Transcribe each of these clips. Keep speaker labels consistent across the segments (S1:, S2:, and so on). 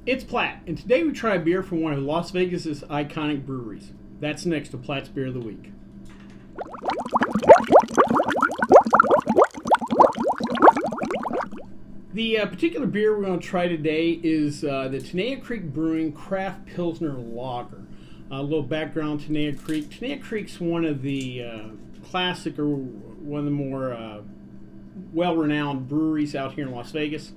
S1: It's Platt, and today we try a beer from one of Las Vegas's iconic breweries. That's next to Platt's Beer of the Week. The particular beer we're going to try today is the Tenaya Creek Brewing Craft Pilsner Lager. A little background on Tenaya Creek. Tenaya Creek's one of the classic, or one of the more well-renowned breweries out here in Las Vegas.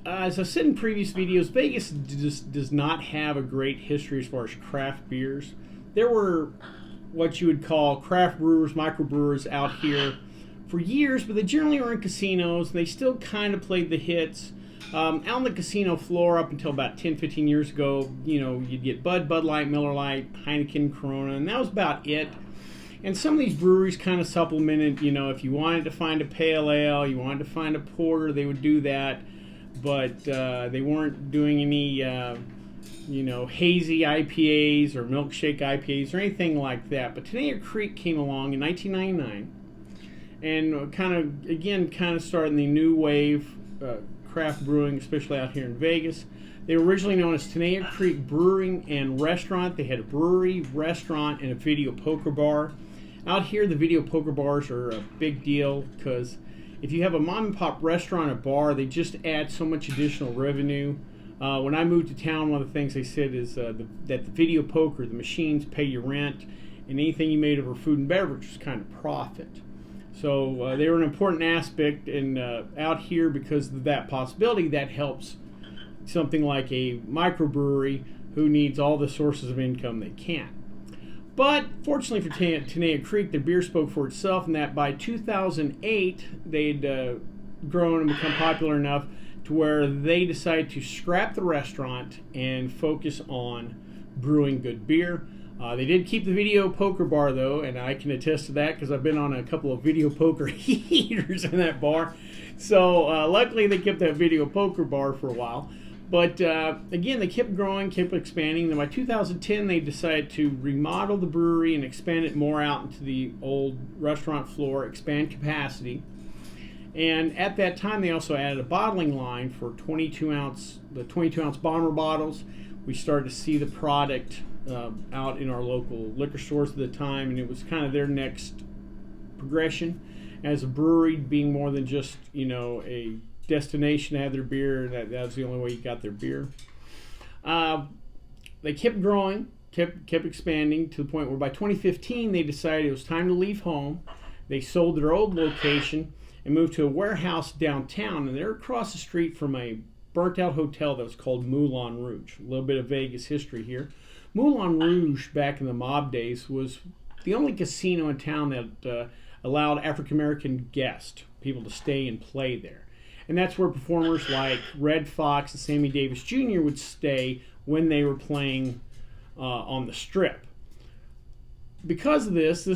S1: As I've said in previous videos, Vegas just does not have a great history as far as craft beers. There were what you would call craft brewers, microbrewers out here for years, but they generally were in casinos, and they still kind of played the hits. Out on the casino floor up until about 10, 15 years ago, you know, you'd get Bud Light, Miller Lite, Heineken, Corona, and that was about it. And some of these breweries kind of supplemented, you know, if you wanted to find a pale ale, you wanted to find a porter, they would do that. But they weren't doing any, hazy IPAs or milkshake IPAs or anything like that. But Tenaya Creek came along in 1999 and kind of started the new wave craft brewing, especially out here in Vegas. They were originally known as Tenaya Creek Brewing and Restaurant. They had a brewery, restaurant, and a video poker bar. Out here, the video poker bars are a big deal because if you have a mom and pop restaurant or bar, they just add so much additional revenue. When I moved to town, one of the things they said is that the video poker, the machines pay your rent, and anything you made over food and beverage was kind of profit. So they were an important aspect, and out here, because of that possibility, that helps something like a microbrewery who needs all the sources of income they can. But fortunately for Tenaya Creek, the beer spoke for itself, in that by 2008, they'd grown and become popular enough to where they decided to scrap the restaurant and focus on brewing good beer. They did keep the video poker bar, though, and I can attest to that because I've been on a couple of video poker heaters in that bar. So luckily they kept that video poker bar for a while. But again, they kept growing, kept expanding. Then by 2010, they decided to remodel the brewery and expand it more out into the old restaurant floor, expand capacity. And at that time, they also added a bottling line for the 22-ounce bomber bottles. We started to see the product out in our local liquor stores at the time, and it was kind of their next progression as a brewery, being more than just, a destination to have their beer. That was the only way you got their beer. They kept growing, kept expanding to the point where by 2015 they decided it was time to leave home. They sold their old location and moved to a warehouse downtown, and they're across the street from a burnt out hotel that was called Moulin Rouge. A little bit of Vegas history here. Moulin Rouge, back in the mob days, was the only casino in town that allowed African American guests, people, to stay and play there. And that's where performers like Red Fox and Sammy Davis Jr. would stay when they were playing on the Strip. Because of this,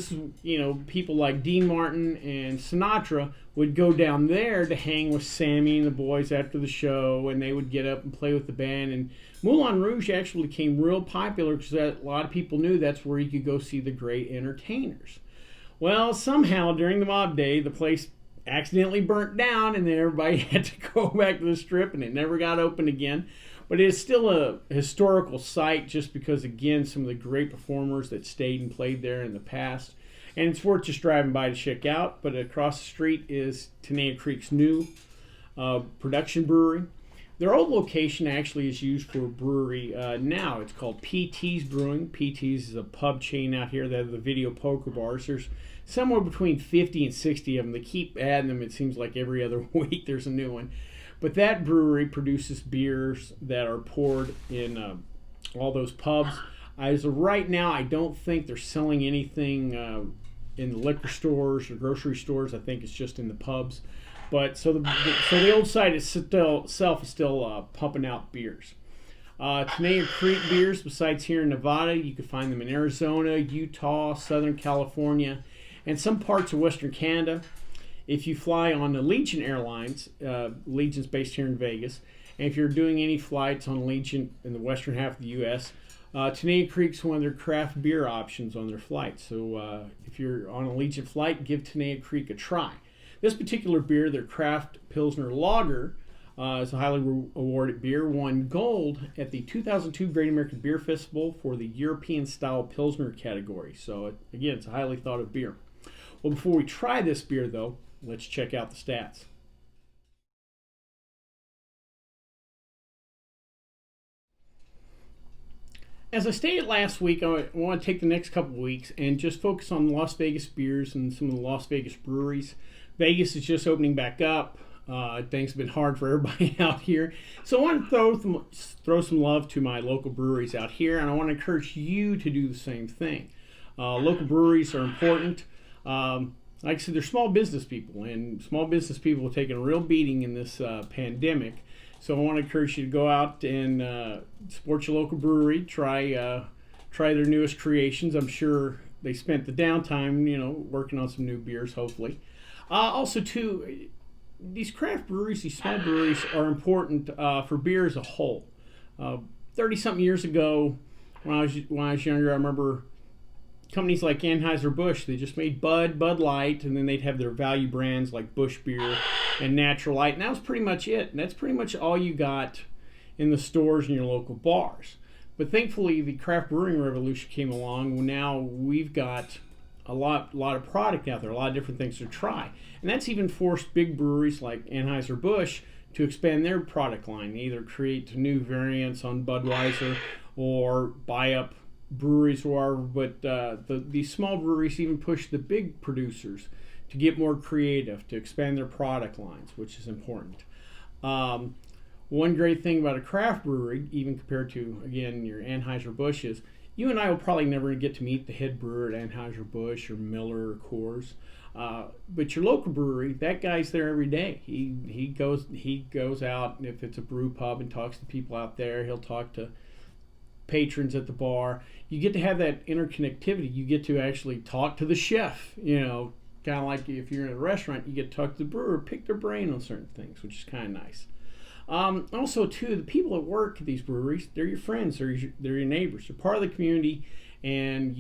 S1: people like Dean Martin and Sinatra would go down there to hang with Sammy and the boys after the show, and they would get up and play with the band. And Moulin Rouge actually became real popular because a lot of people knew that's where you could go see the great entertainers. Well, somehow during the mob day, the place accidentally burnt down, and then everybody had to go back to the Strip, and it never got open again. But it is still a historical site just because, again, some of the great performers that stayed and played there in the past. And it's worth just driving by to check out. But across the street is Tenaya Creek's new production brewery. Their old location actually is used for a brewery now. It's called PT's Brewing. PT's is a pub chain out here. They have the video poker bars. There's somewhere between 50 and 60 of them. They keep adding them. It seems like every other week there's a new one. But that brewery produces beers that are poured in all those pubs. As of right now, I don't think they're selling anything in the liquor stores or grocery stores. I think it's just in the pubs. But so the old site itself is still pumping out beers. Tenaya Creek beers, besides here in Nevada, you can find them in Arizona, Utah, Southern California, and some parts of Western Canada. If you fly on the Legion Airlines, Legion's based here in Vegas, and if you're doing any flights on Legion in the western half of the U.S., Tenaya Creek's one of their craft beer options on their flights. So if you're on a Legion flight, give Tenaya Creek a try. This particular beer, their Craft Pilsner Lager, It's a highly awarded beer. Won gold at the 2002 Great American Beer Festival for the European Style Pilsner category. So, again, it's a highly thought of beer. Well, before we try this beer, though, let's check out the stats. As I stated last week, I want to take the next couple of weeks and just focus on Las Vegas beers and some of the Las Vegas breweries. Vegas is just opening back up. Things have been hard for everybody out here. So I want to throw some love to my local breweries out here, and I want to encourage you to do the same thing. Local breweries are important. Like I said, they're small business people, and small business people are taking a real beating in this pandemic. So I want to encourage you to go out and support your local brewery. Try their newest creations. I'm sure they spent the downtime, working on some new beers, hopefully. Also, too, these craft breweries, these small breweries, are important for beer as a whole. 30-something years ago, when I was younger, I remember companies like Anheuser-Busch, they just made Bud Light, and then they'd have their value brands like Busch Beer and Natural Light, and that was pretty much it. And that's pretty much all you got in the stores and your local bars. But thankfully, the craft brewing revolution came along. Now we've got a lot of product out there, a lot of different things to try. And that's even forced big breweries like Anheuser-Busch to expand their product line, either create new variants on Budweiser or buy up breweries or whatever. But these small breweries even push the big producers to get more creative, to expand their product lines, which is important. One great thing about a craft brewery, even compared to, again, your Anheuser-Busch, is you and I will probably never get to meet the head brewer at Anheuser-Busch or Miller or Coors. But your local brewery, that guy's there every day. He goes out, and if it's a brew pub, and talks to people out there. He'll talk to patrons at the bar. You get to have that interconnectivity. You get to actually talk to the chef, kind of like if you're in a restaurant, you get to talk to the brewer, pick their brain on certain things, which is kind of nice. Also, too, the people that work at these breweries, they're your friends, they're your neighbors, they're part of the community, and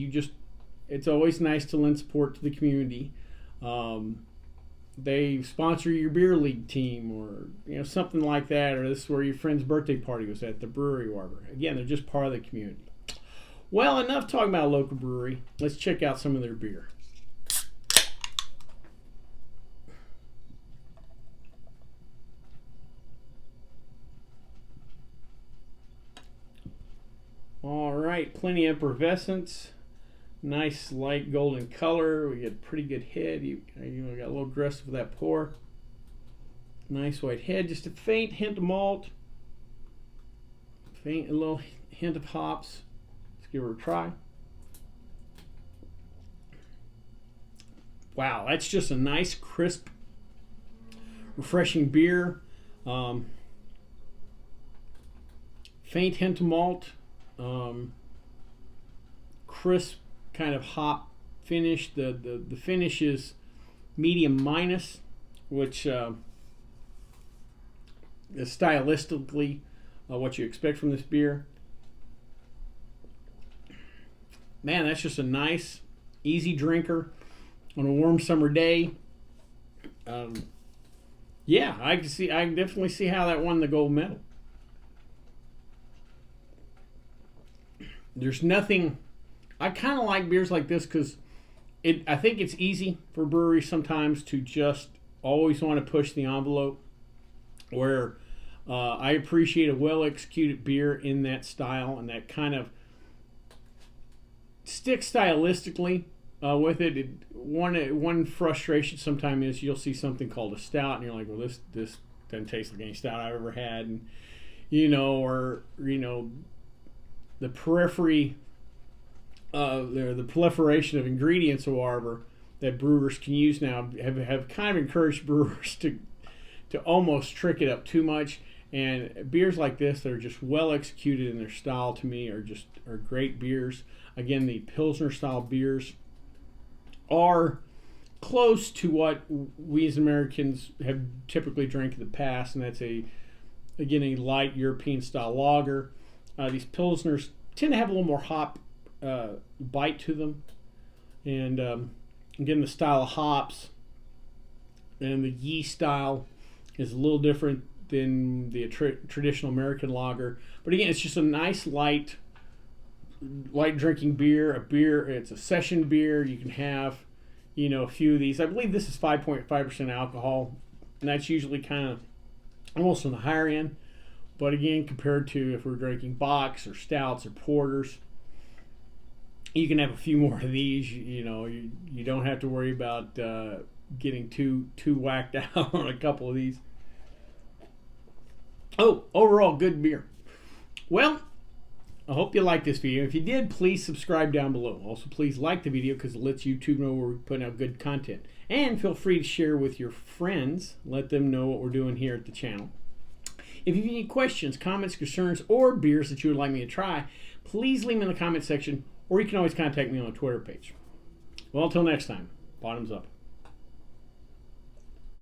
S1: it's always nice to lend support to the community. They sponsor your beer league team, or something like that, or this is where your friend's birthday party was at the brewery, or whatever. Again, they're just part of the community. Well, enough talking about a local brewery. Let's check out some of their beer. All right, plenty of effervescence. Nice light golden color. We get pretty good head. You got a little aggressive with that pour. Nice white head. Just a faint hint of malt. A little hint of hops. Let's give her a try. Wow, that's just a nice, crisp, refreshing beer. Faint hint of malt. Crisp kind of hop finish. The finish is medium minus, which is stylistically what you expect from this beer. Man, that's just a nice, easy drinker on a warm summer day. Yeah, I can definitely see how that won the gold medal. There's nothing. I kind of like beers like this because I think it's easy for breweries sometimes to just always want to push the envelope. Where I appreciate a well-executed beer in that style and that kind of sticks stylistically with it. One frustration sometimes is you'll see something called a stout and you're like, well, this doesn't taste like any stout I've ever had, and the periphery, the proliferation of ingredients or whatever that brewers can use now have kind of encouraged brewers to almost trick it up too much. And beers like this that are just well executed in their style, to me, are great beers. Again, the Pilsner style beers are close to what we as Americans have typically drank in the past, and that's a light European style lager. These Pilsners tend to have a little more hop bite to them, and again, the style of hops and the yeast style is a little different than the traditional American lager. But again, it's just a nice light drinking beer. It's a session beer. You can have, a few of these. I believe this is 5.5% alcohol, and that's usually kind of almost on the higher end. But again, compared to if we're drinking bocks or stouts or porters, you can have a few more of these. You don't have to worry about getting too whacked out on a couple of these. Oh, overall good beer. Well, I hope you liked this video. If you did, please subscribe down below. Also, please like the video because it lets YouTube know we're putting out good content. And feel free to share with your friends. Let them know what we're doing here at the channel. If you have any questions, comments, concerns, or beers that you would like me to try, please leave them in the comment section, or you can always contact me on the Twitter page. Well, until next time, bottoms up.